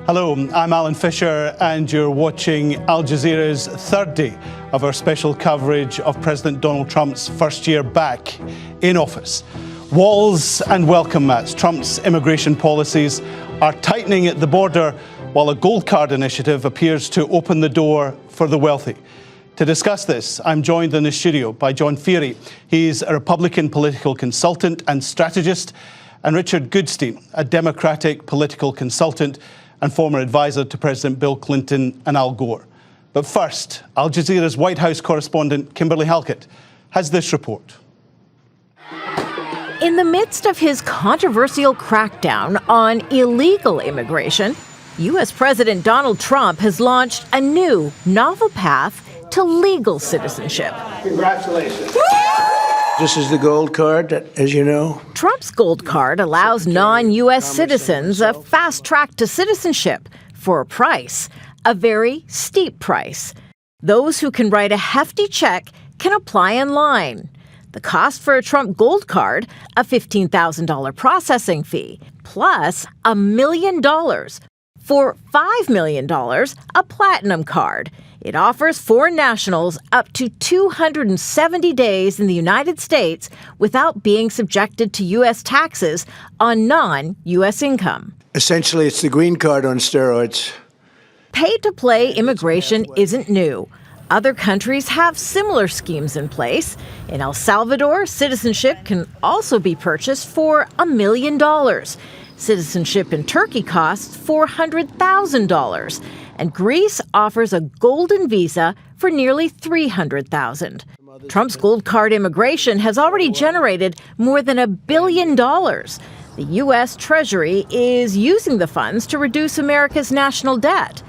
Hello, I'm Alan Fisher and you're watching Al Jazeera's third day of our special coverage of President Donald Trump's first year back in office. Walls and welcome mats. Trump's immigration policies are tightening at the border, while a gold card initiative appears to open the door for the wealthy. To discuss this, I'm joined in the studio by John Feary. He's a Republican political consultant and strategist, and Richard Goodstein, a Democratic political consultant and former advisor to President Bill Clinton and Al Gore. But first, Al Jazeera's White House correspondent Kimberly Halkett has this report. In the midst of his controversial crackdown on illegal immigration, U.S. President Donald Trump has launched a new, novel path to legal citizenship. Congratulations. This is the gold card, as you know. Trump's gold card allows non-U.S. citizens a fast track to citizenship for a price, a very steep price. Those who can write a hefty check can apply online. The cost for a Trump gold card, a $15,000 processing fee, plus $1 million. For $5 million, a platinum card. It offers foreign nationals up to 270 days in the United States without being subjected to U.S. taxes on non-U.S. income. Essentially, it's the green card on steroids. Pay-to-play immigration isn't new. Other countries have similar schemes in place. In El Salvador, citizenship can also be purchased for $1 million. Citizenship in Turkey costs $400,000. And Greece offers a golden visa for nearly $300,000. Trump's gold card immigration has already generated more than $1 billion. The U.S. Treasury is using the funds to reduce America's national debt.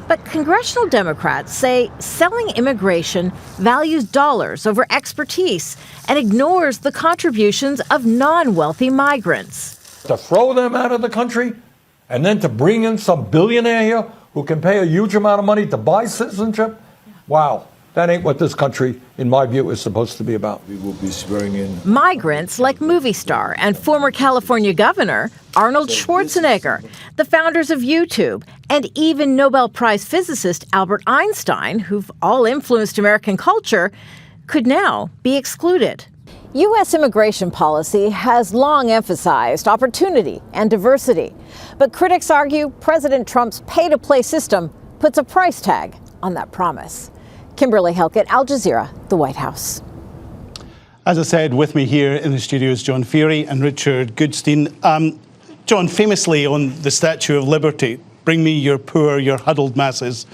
But congressional Democrats say selling immigration values dollars over expertise and ignores the contributions of non-wealthy migrants. To throw them out of the country and then to bring in some billionaire here who can pay a huge amount of money to buy citizenship? Wow, that ain't what this country, in my view, is supposed to be about. We will be swearing in Migrants like movie star and former California governor Arnold Schwarzenegger, the founders of YouTube, and even Nobel Prize physicist Albert Einstein, who've all influenced American culture, could now be excluded. U.S. immigration policy has long emphasized opportunity and diversity. But critics argue President Trump's pay-to-play system puts a price tag on that promise. Kimberly Halkett, Al Jazeera, the White House. As I said, with me here in the studio is John Feary and Richard Goodstein. John, famously on the Statue of Liberty, bring me your poor, your huddled masses.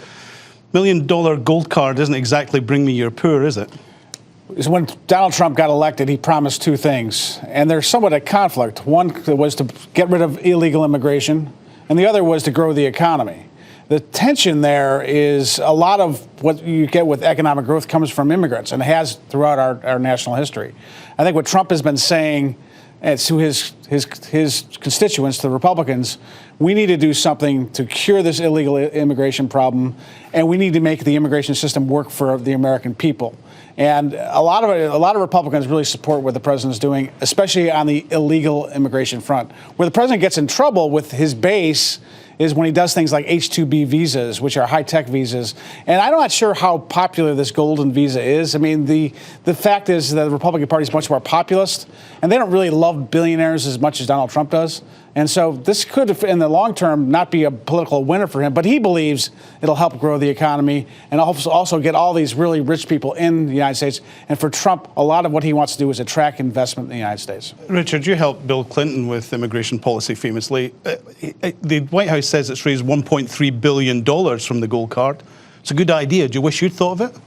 $1 million gold card isn't exactly bring me your poor, is it? When Donald Trump got elected, he promised two things, and they're somewhat at conflict. One was to get rid of illegal immigration, and the other was to grow the economy. The tension there is a lot of what you get with economic growth comes from immigrants, and has throughout our national history. I think what Trump has been saying to his constituents, the Republicans, we need to do something to cure this illegal immigration problem, and we need to make the immigration system work for the American people. And a lot of Republicans really support what the president's doing, especially on the illegal immigration front. Where the president gets in trouble with his base is when he does things like H-2B visas, which are high-tech visas. And I'm not sure how popular this golden visa is. I mean, the fact is that the Republican Party is much more populist, and they don't really love billionaires as much as Donald Trump does. And so this could, in the long term, not be a political winner for him, but he believes it'll help grow the economy and also get all these really rich people in the United States. And for Trump, a lot of what he wants to do is attract investment in the United States. Richard, you helped Bill Clinton with immigration policy famously. The White House says it's raised $1.3 billion from the gold card. It's a good idea. Do you wish you'd thought of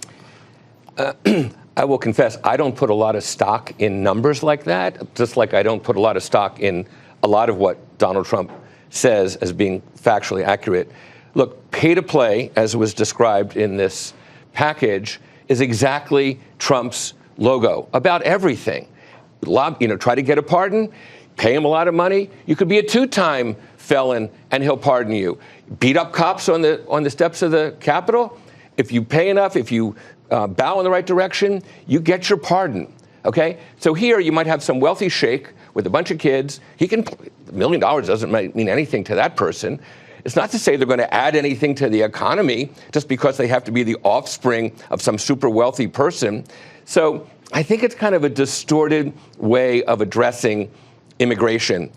it? I will confess, I don't put a lot of stock in numbers like that, just like I don't put a lot of stock in a lot of what Donald Trump says as being factually accurate. Look, pay to play, as was described in this package, is exactly Trump's logo about everything. Try to get a pardon, pay him a lot of money. You could be a two-time felon and he'll pardon you. Beat up cops on the steps of the Capitol. If you pay enough, if you bow in the right direction, you get your pardon. Okay? So here you might have some wealthy sheikh with a bunch of kids. $1 million doesn't mean anything to that person. It's not to say they're going to add anything to the economy just because they have to be the offspring of some super wealthy person. So I think it's kind of a distorted way of addressing immigration.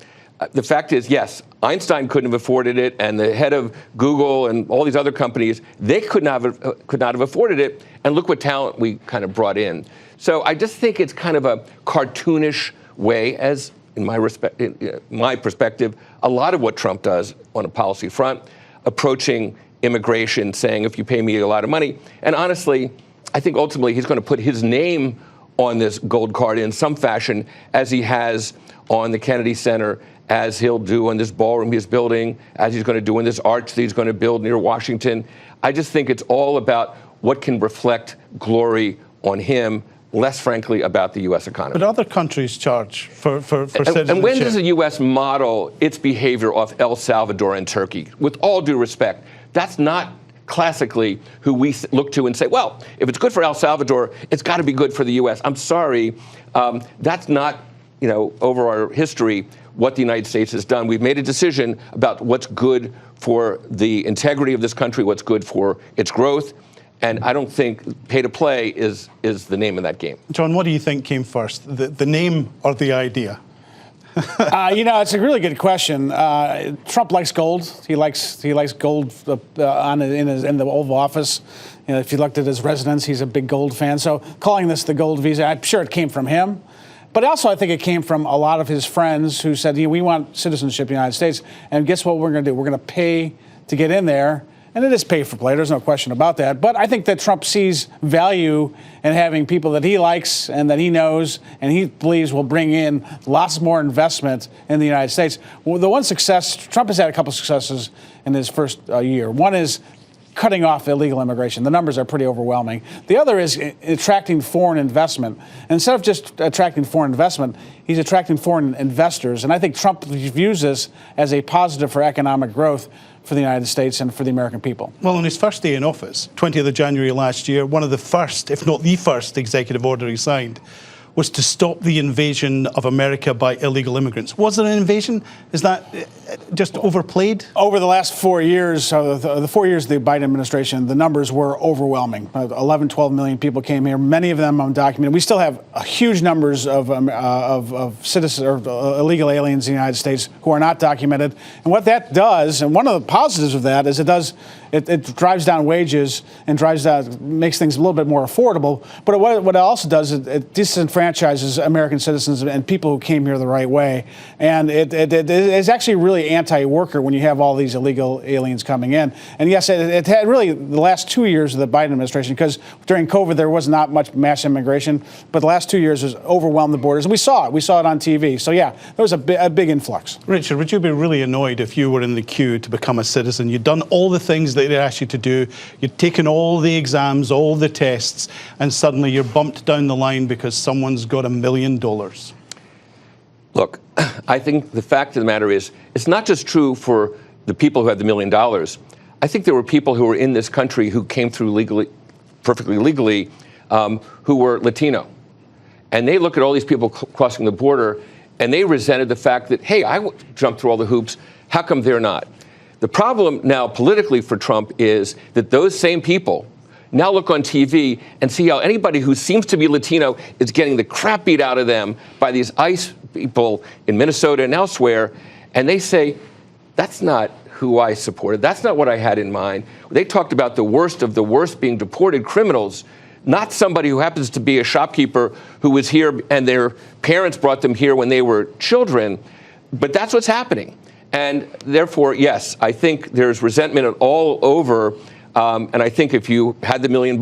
The fact is, yes, Einstein couldn't have afforded it, and the head of Google and all these other companies, they could not have afforded it. And look what talent we kind of brought in. So I just think it's kind of a cartoonish way, as in my perspective, a lot of what Trump does on a policy front, approaching immigration, saying, if you pay me a lot of money. And honestly, I think ultimately he's going to put his name on this gold card in some fashion, as he has on the Kennedy Center, as he'll do on this ballroom he's building, as he's going to do in this arch that he's going to build near Washington. I just think it's all about what can reflect glory on him, less, frankly, about the U.S. economy. But other countries charge for citizenship. And when does the U.S. model its behavior off El Salvador and Turkey? With all due respect, that's not classically who we look to and say, well, if it's good for El Salvador, it's got to be good for the U.S. I'm sorry. That's not, over our history, what the United States has done. We've made a decision about what's good for the integrity of this country, what's good for its growth. And I don't think pay to play is the name of that game. John, what do you think came first, the name or the idea? It's a really good question. Trump likes gold. He likes gold in the Oval Office. If you looked at his residence, he's a big gold fan. So calling this the gold visa, I'm sure it came from him. But also, I think it came from a lot of his friends who said, we want citizenship in the United States. And guess what we're going to do? We're going to pay to get in there. And it is pay for play. There's no question about that. But I think that Trump sees value in having people that he likes and that he knows and he believes will bring in lots more investment in the United States. Well, the one success, Trump has had a couple of successes in his first year. One is cutting off illegal immigration. The numbers are pretty overwhelming. The other is attracting foreign investment. And instead of just attracting foreign investment, he's attracting foreign investors. And I think Trump views this as a positive for economic growth for the United States and for the American people. Well, on his first day in office, 20th of January last year, one of the first, if not the first, executive order he signed was to stop the invasion of America by illegal immigrants. Was it an invasion? Is that just overplayed? Over the last 4 years, the 4 years of the Biden administration, the numbers were overwhelming. 11, 12 million people came here, many of them undocumented. We still have huge numbers of citizens or illegal aliens in the United States who are not documented. And what that does, and one of the positives of that is it drives down wages and makes things a little bit more affordable. But what it also does is it disenfranchises American citizens and people who came here the right way. And it is actually really anti-worker when you have all these illegal aliens coming in. And yes, it had really the last 2 years of the Biden administration, because during COVID there was not much mass immigration, but the last 2 years has overwhelmed the borders. And we saw it on TV. So yeah, there was a big influx. Richard, would you be really annoyed if you were in the queue to become a citizen? You'd done all the things that they asked you to do, you'd taken all the exams, all the tests, and suddenly you're bumped down the line because someone's got $1 million? Look, I think the fact of the matter is, it's not just true for the people who had the $1 million. I think there were people who were in this country who came through perfectly legally, who were Latino. And they look at all these people crossing the border, and they resented the fact that, hey, I jumped through all the hoops. How come they're not? The problem now politically for Trump is that those same people now look on TV and see how anybody who seems to be Latino is getting the crap beat out of them by these ICE people in Minnesota and elsewhere. And they say, that's not who I supported. That's not what I had in mind. They talked about the worst of the worst being deported criminals, not somebody who happens to be a shopkeeper who was here and their parents brought them here when they were children. But that's what's happening. And therefore, yes, I think there's resentment all over. And I think if you had the $1 million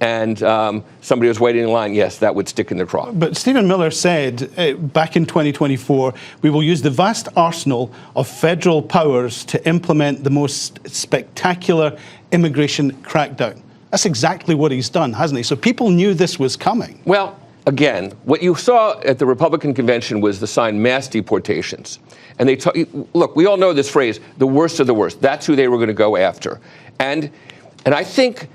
and somebody was waiting in line, yes, that would stick in the craw. But Stephen Miller said back in 2024, we will use the vast arsenal of federal powers to implement the most spectacular immigration crackdown. That's exactly what he's done, hasn't he? So people knew this was coming. Well, again, what you saw at the Republican convention was the sign mass deportations. And they look, we all know this phrase, the worst of the worst. That's who they were going to go after. And I think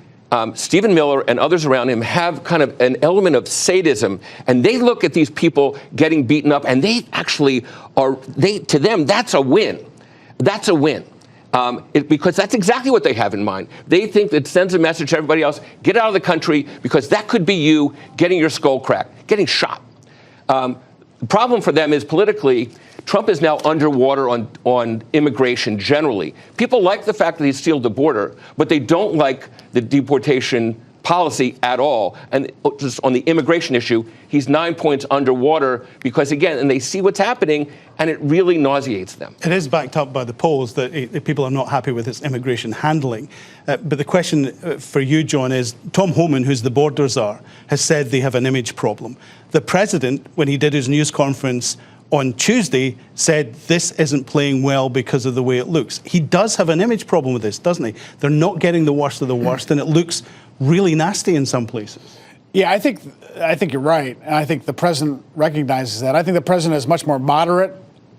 Stephen Miller and others around him have kind of an element of sadism. And they look at these people getting beaten up, and they actually to them, that's a win. That's a win. because that's exactly what they have in mind. They think it sends a message to everybody else, get out of the country, because that could be you getting your skull cracked, getting shot. The problem for them is politically, Trump is now underwater on immigration generally. People like the fact that he's sealed the border, but they don't like the deportation policy at all. And just on the immigration issue, he's 9 points underwater because, again, and they see what's happening, and it really nauseates them. It is backed up by the polls that people are not happy with his immigration handling. But the question for you, John, is Tom Homan, who's the border czar, has said they have an image problem. The president, when he did his news conference on Tuesday, said this isn't playing well because of the way it looks. He does have an image problem with this, doesn't he? They're not getting the worst of the worst, and it looks really nasty in some places. Yeah, I think you're right, and I think the president recognizes that. I think the president is much more moderate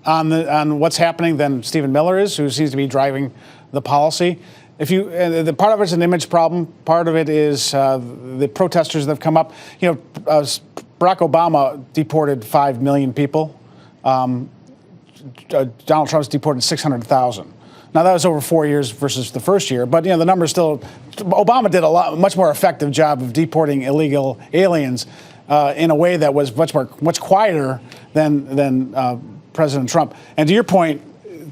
on what's happening than Stephen Miller is, who seems to be driving the policy. The part of it's an image problem. Part of it is the protesters that have come up. Barack Obama deported 5 million people. Donald Trump's deported 600,000. Now, that was over 4 years versus the first year, but the number still. Obama did much more effective job of deporting illegal aliens in a way that was much quieter than President Trump. And to your point,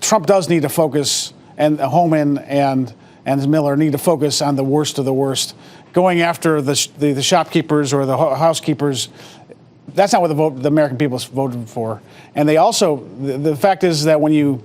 Trump does need to focus, and Homan and Miller need to focus on the worst of the worst, going after the shopkeepers or the housekeepers. That's not what the American people voted for. And they also, the fact is that when you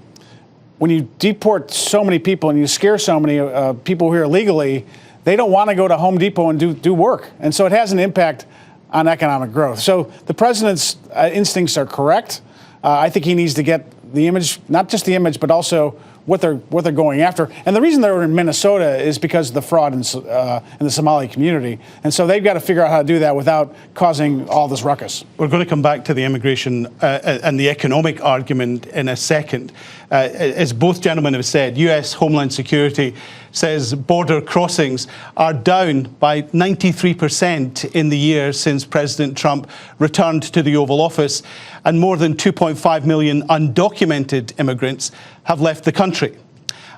deport so many people and you scare so many people here illegally, they don't want to go to Home Depot and do work. And so it has an impact on economic growth. So the president's instincts are correct. I think he needs to get the image, not just the image, but also what they're going after. And the reason they're in Minnesota is because of the fraud in the Somali community. And so they've got to figure out how to do that without causing all this ruckus. We're going to come back to the immigration and the economic argument in a second. As both gentlemen have said, US Homeland Security says border crossings are down by 93% in the year since President Trump returned to the Oval Office, and more than 2.5 million undocumented immigrants have left the country.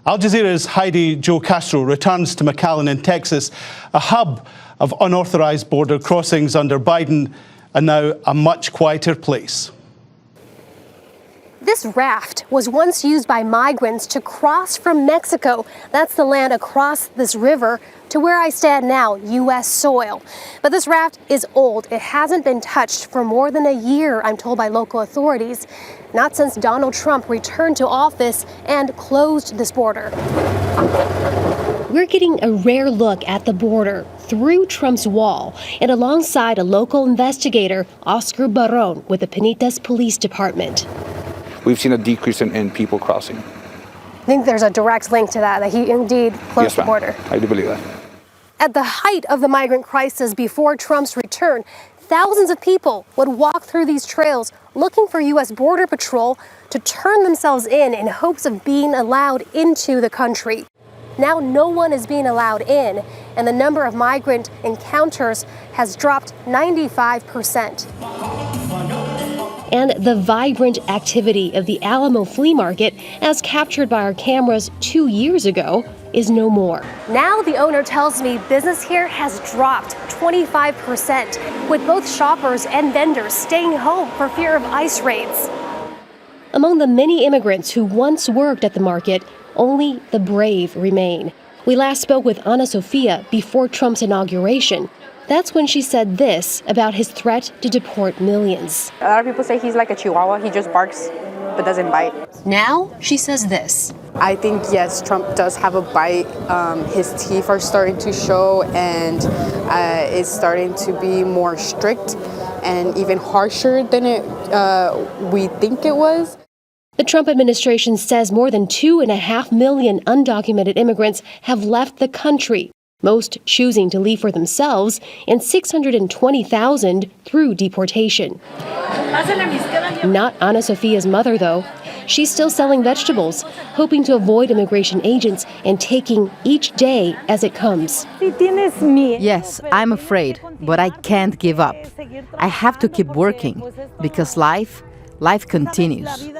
Al Jazeera's Heidi Jo Castro returns to McAllen in Texas, a hub of unauthorized border crossings under Biden, and now a much quieter place. This raft was once used by migrants to cross from Mexico, that's the land across this river, to where I stand now, U.S. soil. But this raft is old. It hasn't been touched for more than a year, I'm told by local authorities. Not since Donald Trump returned to office and closed this border. We're getting a rare look at the border through Trump's wall and alongside a local investigator, Oscar Barron, with the Penitas Police Department. We've seen a decrease in people crossing. I think there's a direct link to that he indeed closed the border. I do believe that. At the height of the migrant crisis before Trump's return, thousands of people would walk through these trails looking for U.S. Border Patrol to turn themselves in hopes of being allowed into the country. Now no one is being allowed in, and the number of migrant encounters has dropped 95%. And the vibrant activity of the Alamo flea market, as captured by our cameras 2 years ago, is no more. Now the owner tells me business here has dropped 25%, with both shoppers and vendors staying home for fear of ICE raids. Among the many immigrants who once worked at the market, only the brave remain. We last spoke with Ana Sofia before Trump's inauguration. That's when she said this about his threat to deport millions. A lot of people say he's like a chihuahua. He just barks but doesn't bite. Now she says this. I think, yes, Trump does have a bite. His teeth are starting to show, and it's starting to be more strict and even harsher than we think it was. The Trump administration says more than 2.5 million undocumented immigrants have left the country, most choosing to leave for themselves, and 620,000 through deportation. Not Ana Sofia's mother, though. She's still selling vegetables, hoping to avoid immigration agents and taking each day as it comes. Yes, I'm afraid, but I can't give up. I have to keep working because life continues.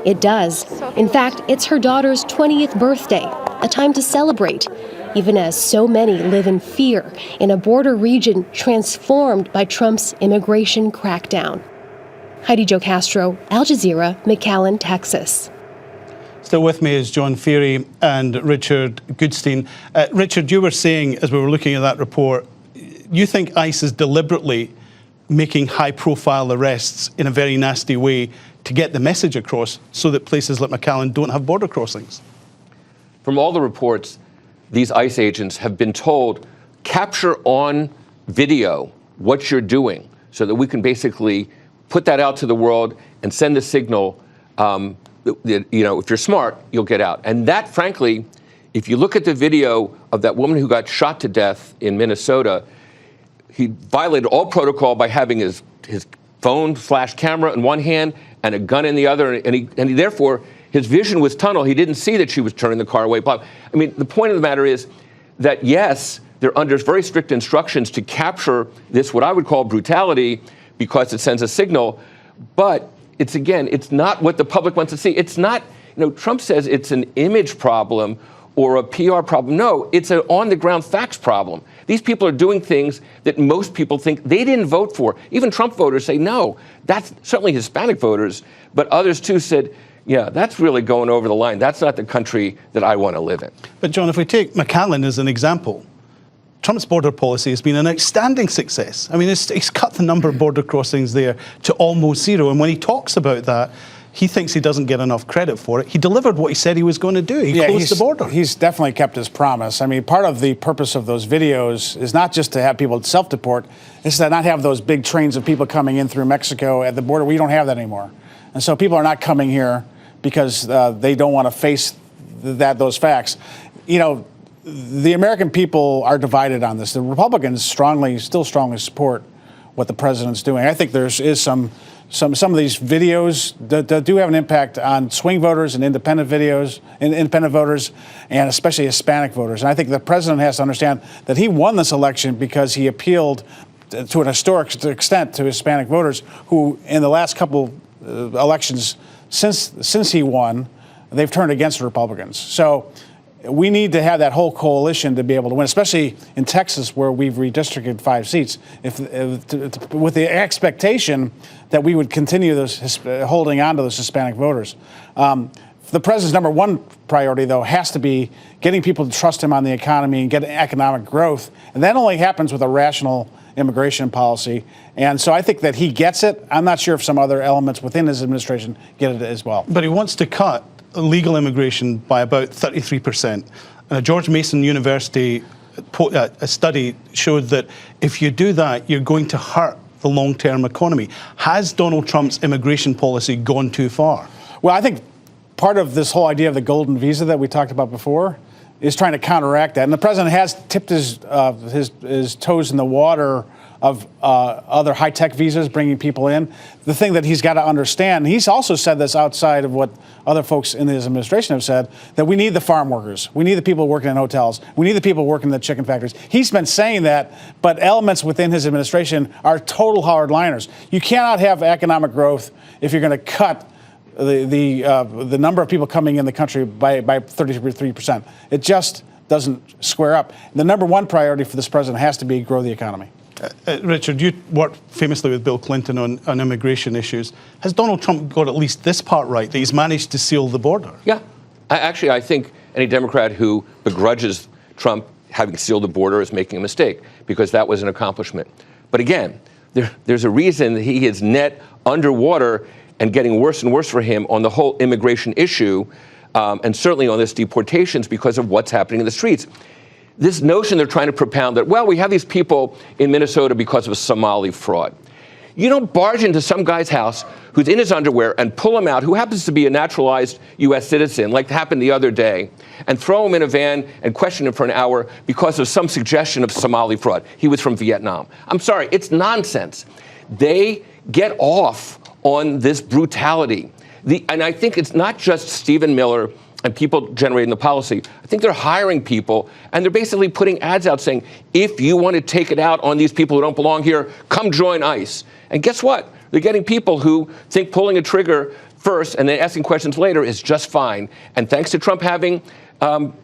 It does. In fact, it's her daughter's 20th birthday, a time to celebrate, even as so many live in fear in a border region transformed by Trump's immigration crackdown. Heidi Jo Castro, Al Jazeera, McAllen, Texas. Still with me is John Feary and Richard Goodstein. Richard, you were saying, as we were looking at that report, you think ICE is deliberately making high-profile arrests in a very nasty way to get the message across so that places like McAllen don't have border crossings? From all the reports, these ICE agents have been told, capture on video what you're doing so that we can basically put that out to the world and send the signal that, you know, if you're smart, you'll get out. And that, frankly, if you look at the video of that woman who got shot to death in Minnesota, he violated all protocol by having his phone flash camera in one hand and a gun in the other, and he therefore, his vision was tunnel. He didn't see that she was turning the car away. I mean, the point of the matter is that, yes, they're under very strict instructions to capture this, what I would call brutality, because it sends a signal, but it's, again, it's not what the public wants to see. It's not, you know, Trump says it's an image problem or a PR problem. No, it's an on-the-ground facts problem. These people are doing things that most people think they didn't vote for. Even Trump voters say, no, that's certainly Hispanic voters, but others too said, yeah, that's really going over the line. That's not the country that I want to live in. But John, if we take McAllen as an example, Trump's border policy has been an outstanding success. I mean, he's cut the number of border crossings there to almost zero. And when he talks about that, he thinks he doesn't get enough credit for it. He delivered what he said he was going to do. He closed the border. He's definitely kept his promise. I mean, part of the purpose of those videos is not just to have people self-deport, it's to not have those big trains of people coming in through Mexico at the border. We don't have that anymore. And so people are not coming here because they don't want to face those facts. You know, the American people are divided on this. The Republicans still strongly support what the president's doing. I think there is some of these videos that do have an impact on swing voters and independent voters, and especially Hispanic voters. And I think the president has to understand that he won this election because he appealed to an historic extent to Hispanic voters who, in the last couple elections since he won, they've turned against the Republicans. So we need to have that whole coalition to be able to win, especially in Texas, where we've redistricted 5 seats, with the expectation that we would continue holding on to those Hispanic voters. The president's number one priority, though, has to be getting people to trust him on the economy and getting economic growth. And that only happens with a rational immigration policy. And so I think that he gets it. I'm not sure if some other elements within his administration get it as well. But he wants to cut illegal immigration by about 33%. And a George Mason University a study showed that if you do that, you're going to hurt the long-term economy. Has Donald Trump's immigration policy gone too far? Well, I think part of this whole idea of the golden visa that we talked about before is trying to counteract that. And the president has tipped his toes in the water of other high-tech visas, bringing people in. The thing that he's got to understand, he's also said this outside of what other folks in his administration have said, that we need the farm workers. We need the people working in hotels. We need the people working in the chicken factories. He's been saying that, but elements within his administration are total hardliners. You cannot have economic growth if you're going to cut the number of people coming in the country by 33%. It just doesn't square up. The number one priority for this president has to be grow the economy. Richard, you worked famously with Bill Clinton on immigration issues. Has Donald Trump got at least this part right, that he's managed to seal the border? Yeah. I think any Democrat who begrudges Trump having sealed the border is making a mistake, because that was an accomplishment. But again, there's a reason that he is net underwater and getting worse and worse for him on the whole immigration issue, and certainly on this deportations, because of what's happening in the streets. This notion they're trying to propound that, well, we have these people in Minnesota because of Somali fraud. You don't barge into some guy's house who's in his underwear and pull him out, who happens to be a naturalized U.S. citizen, like happened the other day, and throw him in a van and question him for an hour because of some suggestion of Somali fraud. He was from Vietnam. I'm sorry, it's nonsense. They get off on this brutality. And I think it's not just Stephen Miller and people generating the policy. I think they're hiring people, and they're basically putting ads out saying, if you want to take it out on these people who don't belong here, come join ICE. And guess what? They're getting people who think pulling a trigger first and then asking questions later is just fine. And thanks to Trump having,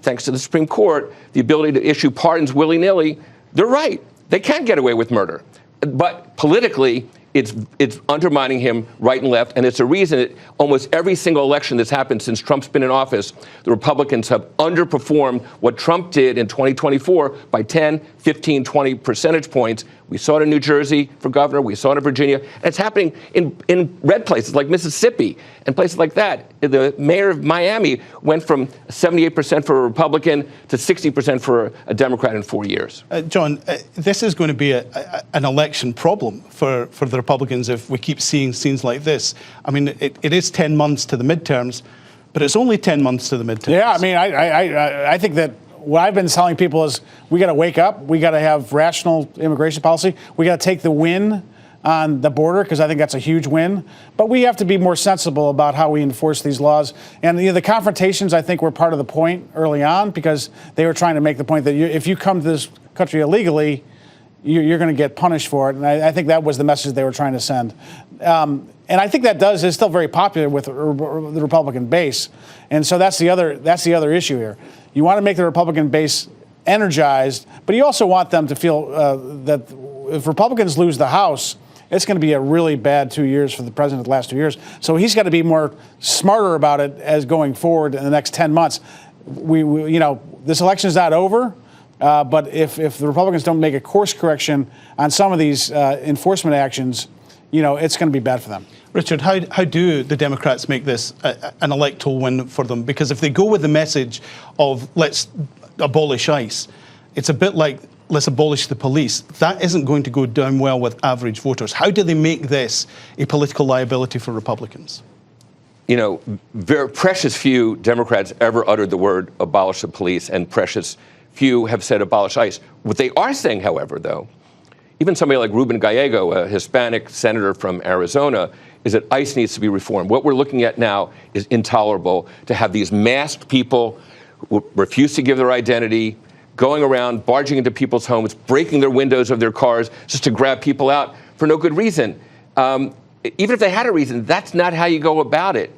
thanks to the Supreme Court, the ability to issue pardons willy-nilly, they're right. They can get away with murder. But politically, it's undermining him right and left, and it's a reason that almost every single election that's happened since Trump's been in office, the Republicans have underperformed what Trump did in 2024 by 10, 15, 20 percentage points. We saw it in New Jersey for governor. We saw it in Virginia. And it's happening in red places like Mississippi and places like that. The mayor of Miami went from 78% for a Republican to 60% for a Democrat in 4 years. John, this is going to be an election problem for the Republicans if we keep seeing scenes like this. I mean, it is 10 months to the midterms, but it's only 10 months to the midterms. Yeah, I mean, I think that what I've been telling people is we got to wake up. We got to have rational immigration policy. We got to take the win on the border because I think that's a huge win. But we have to be more sensible about how we enforce these laws. And the confrontations, I think, were part of the point early on because they were trying to make the point that if you come to this country illegally, you're going to get punished for it. And I think that was the message they were trying to send. And I think that is still very popular with the Republican base. And so that's the other issue here. You want to make the Republican base energized, but you also want them to feel that if Republicans lose the House, it's going to be a really bad 2 years for the president the last 2 years. So he's got to be more smarter about it as going forward in the next 10 months. This election is not over. But if the Republicans don't make a course correction on some of these enforcement actions, it's going to be bad for them. Richard, how do the Democrats make this an electoral win for them? Because if they go with the message of let's abolish ICE, it's a bit like let's abolish the police. That isn't going to go down well with average voters. How do they make this a political liability for Republicans? Very precious few Democrats ever uttered the word abolish the police, and precious few have said abolish ICE. What they are saying, however, though, even somebody like Ruben Gallego, a Hispanic senator from Arizona, is that ICE needs to be reformed. What we're looking at now is intolerable, to have these masked people who refuse to give their identity, going around, barging into people's homes, breaking their windows of their cars just to grab people out for no good reason. Even if they had a reason, that's not how you go about it.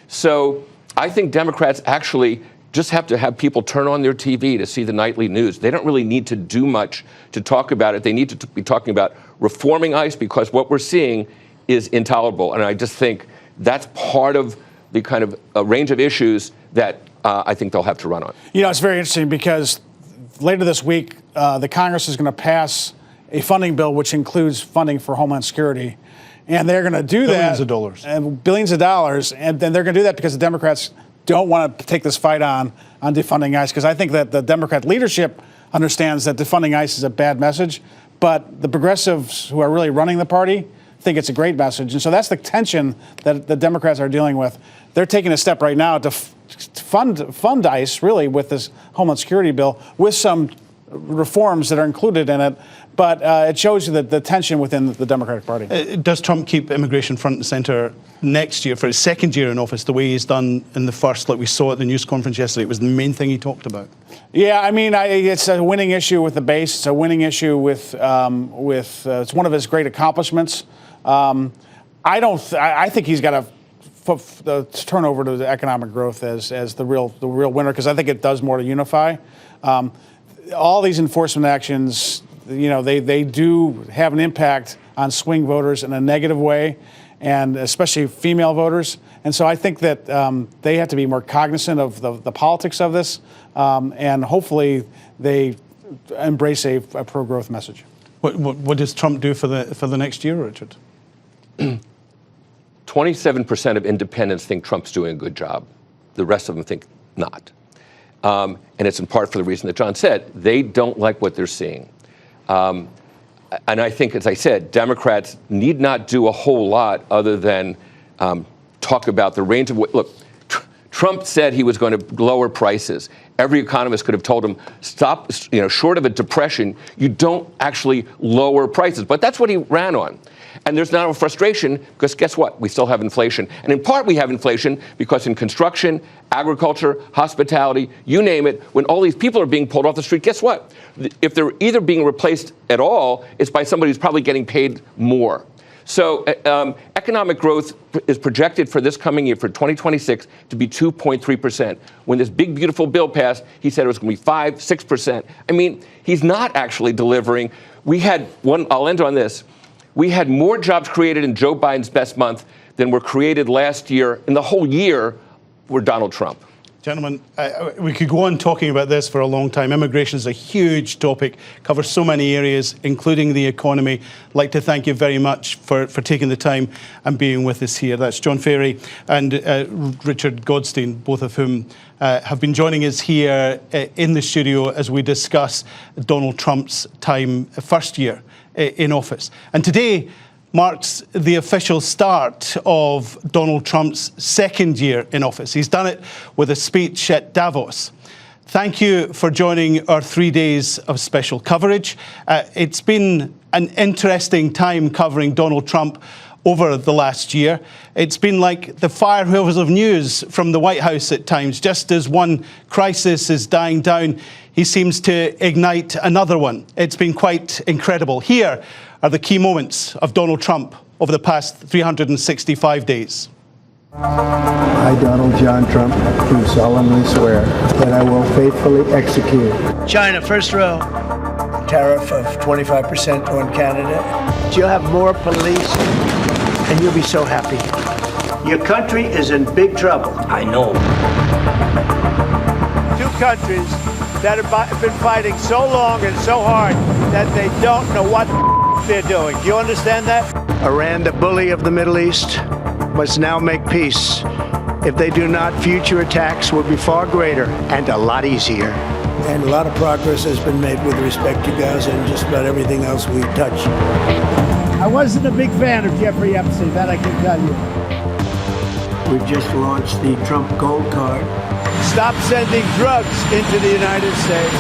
So I think Democrats actually just have to have people turn on their TV to see the nightly news. They don't really need to do much to talk about it. They need to be talking about reforming ICE because what we're seeing is intolerable. And I just think that's part of the kind of a range of issues that I think they'll have to run on. It's very interesting because later this week, the Congress is going to pass a funding bill which includes funding for Homeland Security. And they're going to do that. Billions of dollars. And billions of dollars. And then they're going to do that because the Democrats don't want to take this fight on defunding ICE, because I think that the Democrat leadership understands that defunding ICE is a bad message, but the progressives who are really running the party think it's a great message. And so that's the tension that the Democrats are dealing with. They're taking a step right now to fund ICE, really, with this Homeland Security bill, with some reforms that are included in it. But it shows you the tension within the Democratic Party. Does Trump keep immigration front and center next year for his second year in office, the way he's done in the first, like we saw at the news conference yesterday? It was the main thing he talked about. Yeah, I mean, it's a winning issue with the base. It's a winning issue with it's one of his great accomplishments. I think he's got to turn over to the economic growth as the real winner, because I think it does more to unify. All these enforcement actions, they do have an impact on swing voters in a negative way, and especially female voters. And so I think that they have to be more cognizant of the politics of this, and hopefully they embrace a pro-growth message. What does Trump do for the next year, Richard? 27% of independents think Trump's doing a good job. The rest of them think not. And it's in part for the reason that John said. They don't like what they're seeing. And I think, as I said, Democrats need not do a whole lot other than talk about the range of... Look, Trump said he was going to lower prices. Every economist could have told him, stop, short of a depression, you don't actually lower prices. But that's what he ran on. And there's now a frustration because guess what? We still have inflation. And in part we have inflation because in construction, agriculture, hospitality, you name it, when all these people are being pulled off the street, guess what? If they're either being replaced at all, it's by somebody who's probably getting paid more. So economic growth is projected for this coming year, for 2026, to be 2.3%. When this big, beautiful bill passed, he said it was going to be 5%, 6%. I mean, he's not actually delivering. We had I'll end on this. We had more jobs created in Joe Biden's best month than were created last year in the whole year were Donald Trump. Gentlemen, we could go on talking about this for a long time. Immigration is a huge topic, covers so many areas, including the economy. I'd like to thank you very much for taking the time and being with us here. That's John Ferry and Richard Godstein, both of whom have been joining us here in the studio as we discuss Donald Trump's first year in office. And today marks the official start of Donald Trump's second year in office. He's done it with a speech at Davos. Thank you for joining our 3 days of special coverage. It's been an interesting time covering Donald Trump over the last year. It's been like the fire wheels of news from the White House at times. Just as one crisis is dying down, he seems to ignite another one. It's been quite incredible. Here are the key moments of Donald Trump over the past 365 days. I, Donald John Trump, do solemnly swear that I will faithfully execute. China, first row. Tariff of 25% on Canada. You'll have more police, and you'll be so happy. Your country is in big trouble. I know. Two countries that have been fighting so long and so hard that they don't know what they're doing. Do you understand that? Iran, the bully of the Middle East, must now make peace. If they do not, future attacks will be far greater and a lot easier. And a lot of progress has been made with respect to Gaza and just about everything else we touch. I wasn't a big fan of Jeffrey Epstein, that I can tell you. We've just launched the Trump Gold Card. Stop sending drugs into the United States.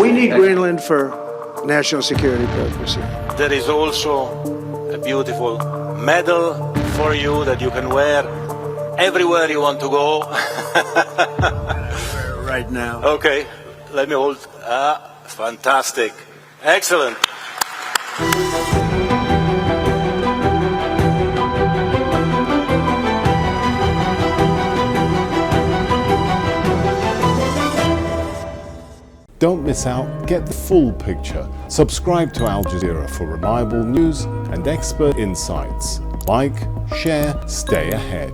We need Greenland for national security purposes. There is also a beautiful medal for you that you can wear everywhere you want to go. Right now. Okay, let me hold. Fantastic. Excellent. Don't miss out, get the full picture. Subscribe to Al Jazeera for reliable news and expert insights. Like, share, stay ahead.